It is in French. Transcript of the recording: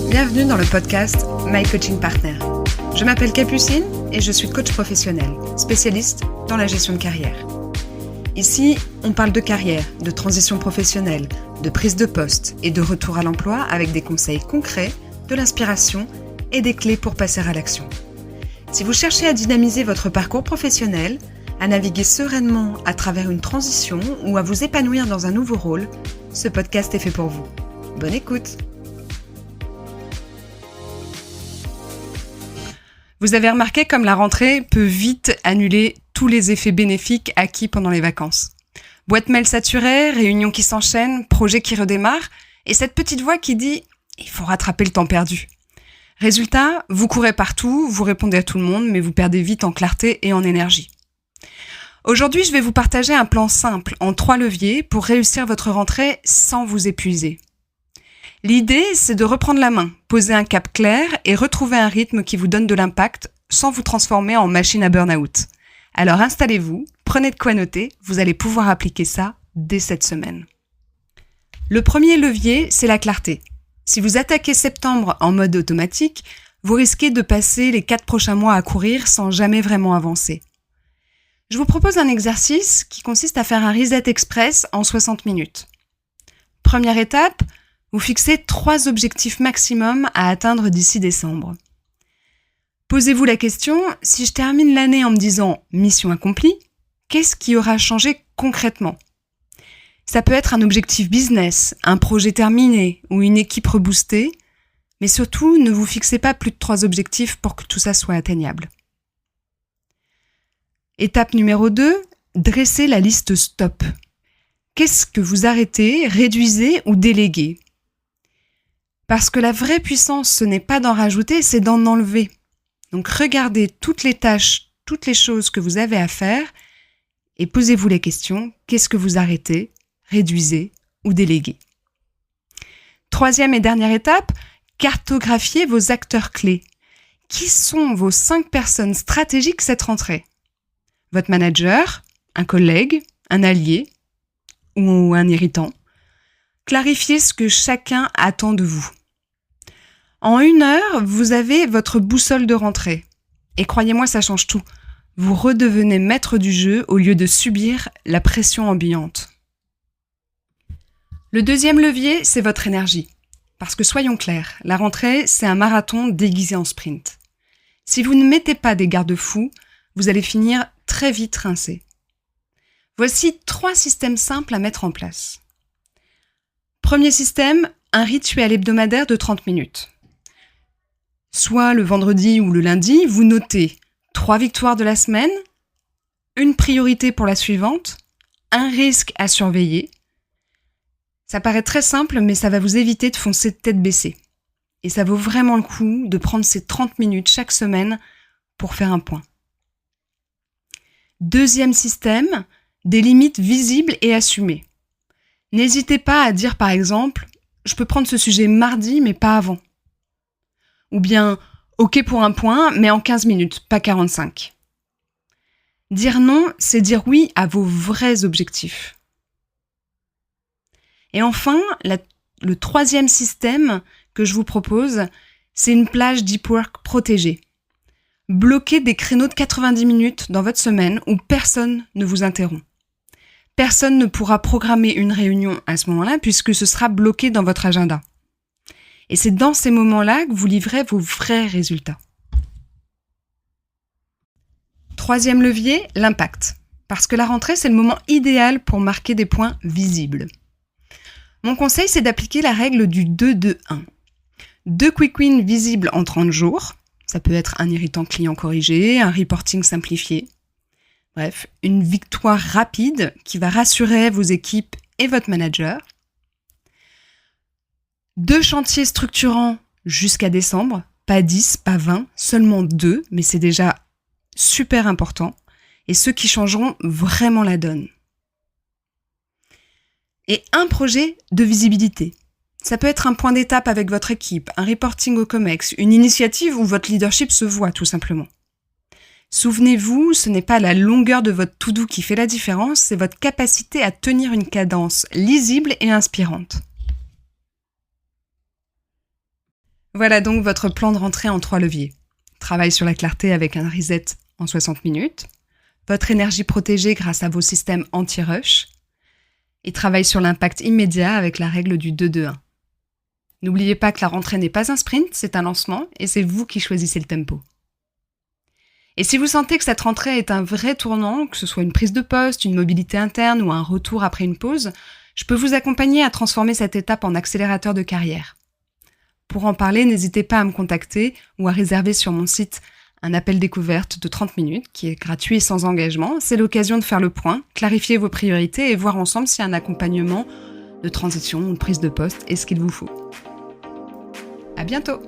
Bienvenue dans le podcast My Coaching Partner. Je m'appelle Capucine et je suis coach professionnel, spécialiste dans la gestion de carrière. Ici, on parle de carrière, de transition professionnelle, de prise de poste et de retour à l'emploi avec des conseils concrets, de l'inspiration et des clés pour passer à l'action. Si vous cherchez à dynamiser votre parcours professionnel, à naviguer sereinement à travers une transition ou à vous épanouir dans un nouveau rôle, ce podcast est fait pour vous. Bonne écoute! Vous avez remarqué comme la rentrée peut vite annuler tous les effets bénéfiques acquis pendant les vacances. Boîte mail saturée, réunions qui s'enchaînent, projets qui redémarrent, et cette petite voix qui dit « il faut rattraper le temps perdu ». Résultat, vous courez partout, vous répondez à tout le monde, mais vous perdez vite en clarté et en énergie. Aujourd'hui, je vais vous partager un plan simple en 3 leviers pour réussir votre rentrée sans vous épuiser. L'idée, c'est de reprendre la main, poser un cap clair et retrouver un rythme qui vous donne de l'impact sans vous transformer en machine à burn-out. Alors installez-vous, prenez de quoi noter, vous allez pouvoir appliquer ça dès cette semaine. Le premier levier, c'est la clarté. Si vous attaquez septembre en mode automatique, vous risquez de passer les 4 prochains mois à courir sans jamais vraiment avancer. Je vous propose un exercice qui consiste à faire un reset express en 60 minutes. Première étape, vous fixez 3 objectifs maximum à atteindre d'ici décembre. Posez-vous la question, si je termine l'année en me disant « mission accomplie », qu'est-ce qui aura changé concrètement ? Ça peut être un objectif business, un projet terminé ou une équipe reboostée, mais surtout, ne vous fixez pas plus de 3 objectifs pour que tout ça soit atteignable. Étape numéro 2, dressez la liste stop. Qu'est-ce que vous arrêtez, réduisez ou déléguez ? Parce que la vraie puissance, ce n'est pas d'en rajouter, c'est d'en enlever. Donc regardez toutes les tâches, toutes les choses que vous avez à faire et posez-vous les questions. Qu'est-ce que vous arrêtez, réduisez ou déléguez ? 3e et dernière étape, cartographiez vos acteurs clés. Qui sont vos 5 personnes stratégiques cette rentrée ? Votre manager, un collègue, un allié ou un irritant. Clarifiez ce que chacun attend de vous. En 1 heure, vous avez votre boussole de rentrée. Et croyez-moi, ça change tout. Vous redevenez maître du jeu au lieu de subir la pression ambiante. Le 2e levier, c'est votre énergie. Parce que soyons clairs, la rentrée, c'est un marathon déguisé en sprint. Si vous ne mettez pas des garde-fous, vous allez finir très vite rincé. Voici 3 systèmes simples à mettre en place. Premier système, un rituel hebdomadaire de 30 minutes. Soit le vendredi ou le lundi, vous notez 3 victoires de la semaine, une priorité pour la suivante, un risque à surveiller. Ça paraît très simple, mais ça va vous éviter de foncer tête baissée. Et ça vaut vraiment le coup de prendre ces 30 minutes chaque semaine pour faire un point. 2e système, des limites visibles et assumées. N'hésitez pas à dire par exemple « je peux prendre ce sujet mardi mais pas avant ». Ou bien « ok pour un point mais en 15 minutes, pas 45 ». Dire non, c'est dire oui à vos vrais objectifs. Et enfin, le 3e système que je vous propose, c'est une plage deep work protégée. Bloquez des créneaux de 90 minutes dans votre semaine où personne ne vous interrompt. Personne ne pourra programmer une réunion à ce moment-là puisque ce sera bloqué dans votre agenda. Et c'est dans ces moments-là que vous livrez vos vrais résultats. 3e levier, l'impact. Parce que la rentrée, c'est le moment idéal pour marquer des points visibles. Mon conseil, c'est d'appliquer la règle du 2-2-1. 2 quick wins visibles en 30 jours. Ça peut être un irritant client corrigé, un reporting simplifié. Bref, une victoire rapide qui va rassurer vos équipes et votre manager. 2 chantiers structurants jusqu'à décembre, pas 10, pas 20, seulement 2, mais c'est déjà super important. Et ceux qui changeront vraiment la donne. Et un projet de visibilité. Ça peut être un point d'étape avec votre équipe, un reporting au COMEX, une initiative où votre leadership se voit tout simplement. Souvenez-vous, ce n'est pas la longueur de votre to-do qui fait la différence, c'est votre capacité à tenir une cadence lisible et inspirante. Voilà donc votre plan de rentrée en 3 leviers. Travail sur la clarté avec un reset en 60 minutes, votre énergie protégée grâce à vos systèmes anti-rush, et travail sur l'impact immédiat avec la règle du 2-2-1. N'oubliez pas que la rentrée n'est pas un sprint, c'est un lancement, et c'est vous qui choisissez le tempo. Et si vous sentez que cette rentrée est un vrai tournant, que ce soit une prise de poste, une mobilité interne ou un retour après une pause, je peux vous accompagner à transformer cette étape en accélérateur de carrière. Pour en parler, n'hésitez pas à me contacter ou à réserver sur mon site un appel découverte de 30 minutes qui est gratuit et sans engagement. C'est l'occasion de faire le point, clarifier vos priorités et voir ensemble si un accompagnement de transition ou de prise de poste est ce qu'il vous faut. À bientôt!